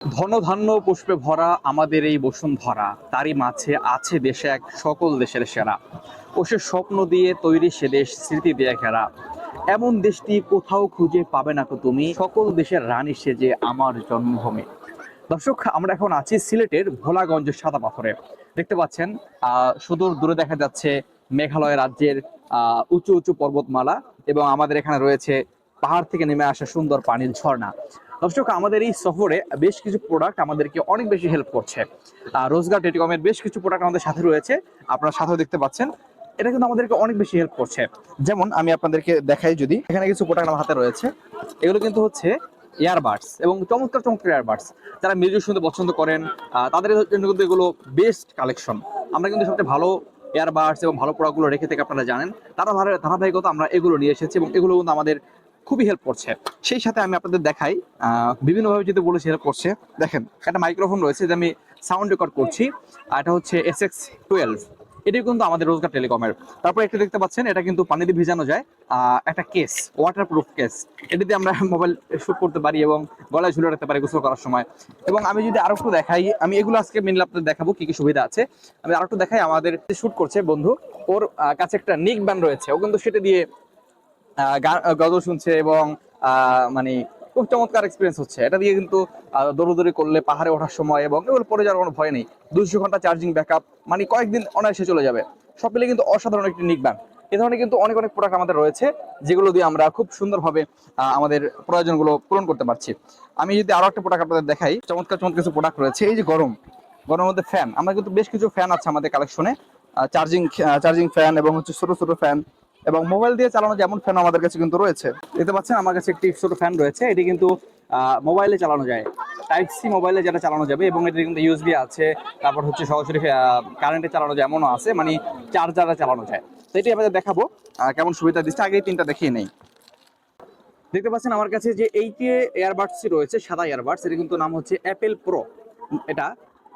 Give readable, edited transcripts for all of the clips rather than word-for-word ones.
ধন ধান্য পুষ্পে ভরা আমাদের এই বসুন্ধরা, তারই মাঝে আছে দেশে এক সকল দেশের সেরা। ও সে স্বপ্ন দিয়ে তৈরি সে দেশ, স্মৃতি দিয়ে ঘেরা। এমন দেশটি কোথাও খুঁজে পাবে না তো তুমি, সকল দেশের রানী সেজে আমার জন্মভূমি। দর্শক, আমরা এখন আছি সিলেটের ভোলাগঞ্জের সাদা পাথরে। দেখতে পাচ্ছেন সুদূর দূরে দেখা যাচ্ছে মেঘালয় রাজ্যের উঁচু উঁচু পর্বতমালা, এবং আমাদের এখানে রয়েছে পাহাড় থেকে নেমে আসা সুন্দর পানির ঝর্ণা। দর্শক, আমাদের এই সফরে বেশ কিছু প্রোডাক্ট আমাদেরকে অনেক বেশি হেল্প করছে। রোজগার টেলিকমের বেশ কিছু প্রোডাক্ট আমাদের সাথে রয়েছে, আপনারা সাথেও দেখতে পাচ্ছেন। এটা কিন্তু আমাদেরকে অনেক বেশি হেল্প করছে। যেমন আমি আপনাদেরকে দেখাই, যদি এখানে কিছু প্রোডাক্ট আমার হাতে রয়েছে, এগুলো কিন্তু হচ্ছে ইয়ারবাডস, এবং চমৎকার চমৎকার ইয়ারবাডস। যারা মিউজিক শুনতে পছন্দ করেন তাদের জন্য কিন্তু এগুলো বেস্ট কালেকশন। আমরা কিন্তু সবচেয়ে ভালো ইয়ারবাডস এবং ভালো প্রোডাক্টগুলো রেখে থেকে আপনারা জানেন, তারা ধারাবাহিকতা আমরা এগুলো নিয়ে এসেছি, এবং এগুলো কিন্তু আমাদের খুবই হেল্প করছে। সেই সাথে আমি আপনাদের দেখাই বিভিন্নভাবে যদি বলেছি হেল্প করছে। দেখেন, একটা মাইক্রোফোন রয়েছে যে আমি সাউন্ড রেকর্ড করছি, আর এটা হচ্ছে SX12। এটি কিন্তু আমাদের রোজগার টেলিকমের। তারপর একটু দেখতে পাচ্ছেন, এটা কিন্তু পানিতে ভিজানো যায়, একটা কেস, ওয়াটারপ্রুফ কেস। এটিতে আমরা মোবাইল শুট করতে পারি এবং গলায় ঝুলে রাখতে পারি গোসল করার সময়। এবং আমি যদি আরো একটু দেখাই, আমি এগুলো আজকে মেনলি আপনাদের দেখাবো কি কি সুবিধা আছে। আমি আরো একটু দেখাই, আমাদের শুট করছে বন্ধু, ওর কাছে একটা নিক ব্যান্ড রয়েছে, ও কিন্তু সেটা দিয়ে গজল শুনছে, এবং মানে খুব চমৎকার এক্সপিরিয়েন্স হচ্ছে। এটা দিয়ে কিন্তু দৌড়দৌড়ি করলে পাহাড়ে ওঠার সময়, এবং এগুলো পড়ে যাওয়ার কোনো ভয় নেই। 200 ঘন্টা চার্জিং ব্যাকআপ, মানে কয়েকদিন অনায়াসে চলে যাবে। সব মিলে কিন্তু অসাধারণ একটি নিক ব্যান্ড। এ ধরনের কিন্তু অনেক অনেক প্রোডাক্ট আমাদের রয়েছে, যেগুলো দিয়ে আমরা খুব সুন্দরভাবে আমাদের প্রয়োজনগুলো পূরণ করতে পারছি। আমি যদি আরো একটা প্রোডাক্ট আপনাদের দেখাই, চমৎকার চমৎকার কিছু প্রোডাক্ট রয়েছে। এই যে গরমের মধ্যে ফ্যান, আমরা কিন্তু বেশ কিছু ফ্যান আছে আমাদের কালেকশনে, চার্জিং ফ্যান, এবং হচ্ছে ছোট ছোট ফ্যান, এবং মোবাইল দিয়ে চালানো যেমন ফ্যান আমাদের কাছে কিন্তু রয়েছে। দেখতে পাচ্ছেন আমার কাছে একটি ছোট ফ্যান রয়েছে, এটি কিন্তু মোবাইলে চালানো যায়, টাইপ-C মোবাইলে যেটা চালানো যাবে, এবং এটি কিন্তু USB আছে। তারপর হচ্ছে সরাসরি কারেন্টে চালানো যায় এমনও আছে, মানে চার্জারে চালানো যায়। তো এটি আমাদের দেখাবো কেমন সুবিধা দিচ্ছে। আগে এই তিনটা দেখিয়ে নেই। দেখতে পাচ্ছেন আমার কাছে যে এইটি এয়ারবাডসই রয়েছে, সাদা এয়ারবাডস। এটা কিন্তু নাম হচ্ছে অ্যাপেল প্রো। এটা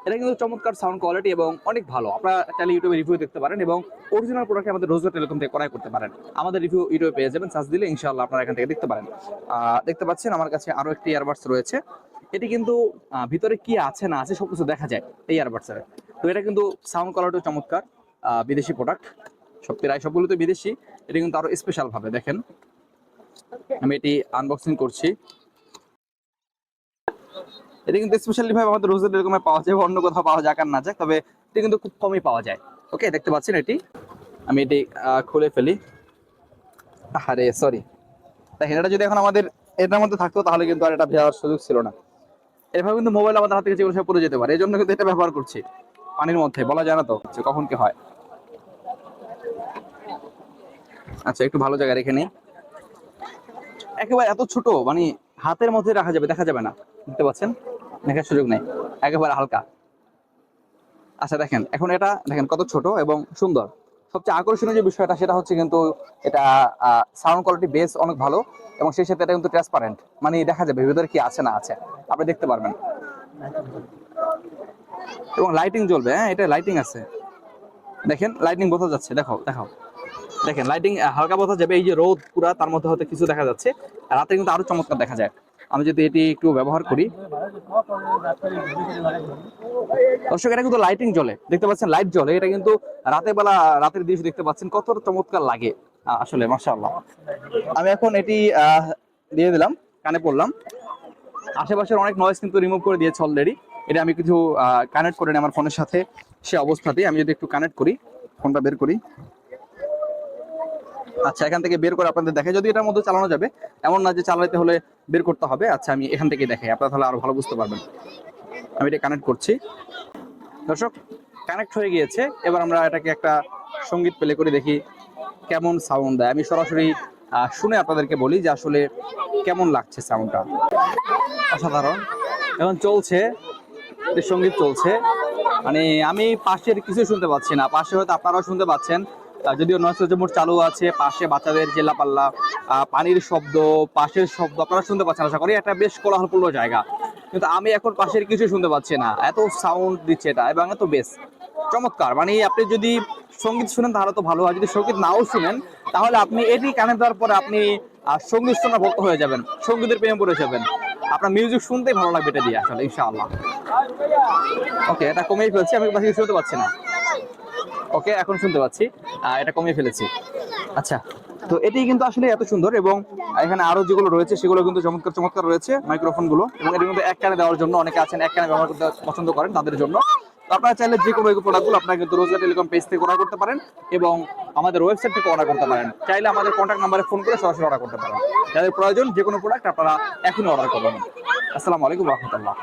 এটা কিন্তু চমৎকার সাউন্ড কোয়ালিটি এবং অনেক ভালো। আপনারা চাইলে ইউটিউবে রিভিউ দেখতে পারেন, এবং অরিজিনাল প্রোডাক্ট আমাদের রোজগার টেলিকম থেকে ক্রয় করতে পারেন। আমাদের রিভিউ ইউটিউবে পেয়ে যাবেন, সার্চ দিলে ইনশাআল্লাহ আপনারা এখান থেকে দেখতে পারেন। দেখতে পাচ্ছেন আমার কাছে আরো একটি ইয়ারবাডস রয়েছে। এটি কিন্তু ভিতরে কি আছে না আছে সবকিছু দেখা যায় এই ইয়ারবাডসের। তো এটা কিন্তু সাউন্ড কোয়ালিটিও চমৎকার। বিদেশি প্রোডাক্ট, প্রায় সবগুলো তো বিদেশি। এটা কিন্তু আরো স্পেশাল ভাবে দেখেন, আমি এটি আনবক্সিং করছি। এটা কিন্তু স্পেশালি ভাবে আমাদের রোজগার টেলিকমে পাওয়া যায়, অন্য কোথাও পাওয়া যাক আর না যাক, তবে এটা কিন্তু খুব কমই পাওয়া যায়। ওকে, দেখতে পাচ্ছেন এটি, আমি এটি খুলে ফেলি। আরে সরি, দেখেন, এটা যদি এখন আমাদের এটার মধ্যে থাকতো তাহলে কিন্তু আর এটা দেওয়ার সুযোগ ছিল না। এভাবে কিন্তু মোবাইল আমাদের হাত থেকে যেগুলো সব পড়ে যেতে পারে, এই জন্য কিন্তু এটা ব্যবহার করছি। পানির মধ্যে বলা যায় না তো কখন কি হয়। আচ্ছা, একটু ভালো জায়গায় রেখে নিই। একেবারে এত ছোট, মানে হাতের মধ্যে রাখা যাবে, দেখা যাবে না। দেখতে পাচ্ছেন, দেখার সুযোগ নেই, একেবারে হালকা। আচ্ছা দেখেন, এখন এটা দেখেন কত ছোট এবং সুন্দর। সবচেয়ে আকর্ষণীয় যে বিষয়টা সেটা হচ্ছে কিন্তু এটা সাউন্ড কোয়ালিটি বেস অনেক ভালো, এবং সেই সাথে এটা কিন্তু ট্রান্সপারেন্ট, মানে দেখা যাবে ভিতরে কি আছে না আছে, আপনি দেখতে পারবেন। এবং লাইটিং জ্বলবে, হ্যাঁ এটা লাইটিং আছে, দেখেন লাইটিং বোঝা যাচ্ছে, দেখাও দেখাও, দেখেন লাইটিং হালকা বোঝা যাবে। এই যে রোদ পুরা, তার মধ্যে হয়তো কিছু দেখা যাচ্ছে, আর রাতে কিন্তু আরো চমৎকার দেখা যায়। আমি যদি এটি একটু ব্যবহার করি, দর্শক, এটা কিন্তু লাইটিং জ্বলে, দেখতে পাচ্ছেন লাইট জ্বলে। এটা কিন্তু রাতের বেলা, রাতের দৃশ্য দেখতে পাচ্ছেন কত চমৎকার লাগে। আসলে মাশাআল্লাহ। আমি এখন এটি দিয়ে দিলাম, কানে পড়লাম। আশেপাশের অনেক নয়েজ কিন্তু রিমুভ করে দিয়েছে অলরেডি। এটা আমি কিছু কানেক্ট করে নিই আমার ফোনের সাথে। সে অবস্থাতেই আমি যদি একটু কানেক্ট করি, ফোনটা বের করি। আচ্ছা, এখান থেকে বের করে আপনাদের দেখে, যদি এটার মধ্যে চালানো যাবে, এমন না যে চালাতে হলে বের করতে হবে। আচ্ছা, আমি এখান থেকে দেখাই, আপনারা তাহলে আরো ভালো বুঝতে পারবেন। আমি এটা কানেক্ট করছি। দর্শক, কানেক্ট হয়ে গিয়েছে। এবার আমরা এটাকে একটা সঙ্গীত প্লে করে দেখি কেমন সাউন্ড দেয়। আমি সরাসরি শুনে আপনাদেরকে বলি যে আসলে কেমন লাগছে সাউন্ডটা। অসাধারণ। এখন চলছে, সঙ্গীত চলছে, মানে আমি পাশের কিছু শুনতে পাচ্ছি না। পাশে হয়তো আপনারাও শুনতে পাচ্ছেন, যদিও নয়েজ মোড চালু আছে। পাশে বাচ্চাদের চিল্লাপাল্লা, পানির শব্দ, পাশের শব্দ আপনারা শুনতে পাচ্ছেন আশা করি। একটা বেশ কোলাহলপূর্ণ জায়গা, কিন্তু আমি এখন পাশের কিছু শুনতে পাচ্ছি না, এত সাউন্ড দিচ্ছে এটা, এবং এত বেশ চমৎকার। মানে আপনি যদি সঙ্গীত শুনেন তাহলে তো ভালো হয়, যদি সঙ্গীত নাও শুনেন তাহলে আপনি এটি কানে দেওয়ার পরে আপনি সঙ্গীত শোনা ভক্ত হয়ে যাবেন, সঙ্গীতের প্রেমে পড়ে যাবেন। আপনার মিউজিক শুনতেই ভালো লাগবে এটা দিয়ে আসলে ইনশাআল্লাহ। ওকে, এটা কমিয়ে ফেলছি, আমি বাকি শুনতে পাচ্ছি না। ওকে, এখন শুনতে পাচ্ছি। এটা কমিয়ে ফেলেছি। আচ্ছা, তো এটি কিন্তু আসলে এত সুন্দর, এবং এখানে আরো যেগুলো রয়েছে সেগুলো কিন্তু চমৎকার চমৎকার রয়েছে মাইক্রোফোন গুলো, এবং এর মধ্যে এক কানে দেওয়ার জন্য অনেকে আছেন এক কানে ব্যবহার করতে পছন্দ করেন, তাদের জন্য। তো আপনারা চাইলে যে কোনো প্রোডাক্টগুলো আপনারা কিন্তু রোজগার টেলিকম পেজ থেকে অর্ডার করতে পারেন, এবং আমাদের ওয়েবসাইট থেকে অর্ডার করতে পারেন। চাইলে আমাদের কন্ট্যাক্ট নাম্বারে ফোন করে সরাসরি অর্ডার করতে পারেন। যাদের প্রয়োজন যে কোনো প্রোডাক্ট আপনারা এখনই অর্ডার করবেন। আসসালামু আলাইকুম রহমতুল্লাহ।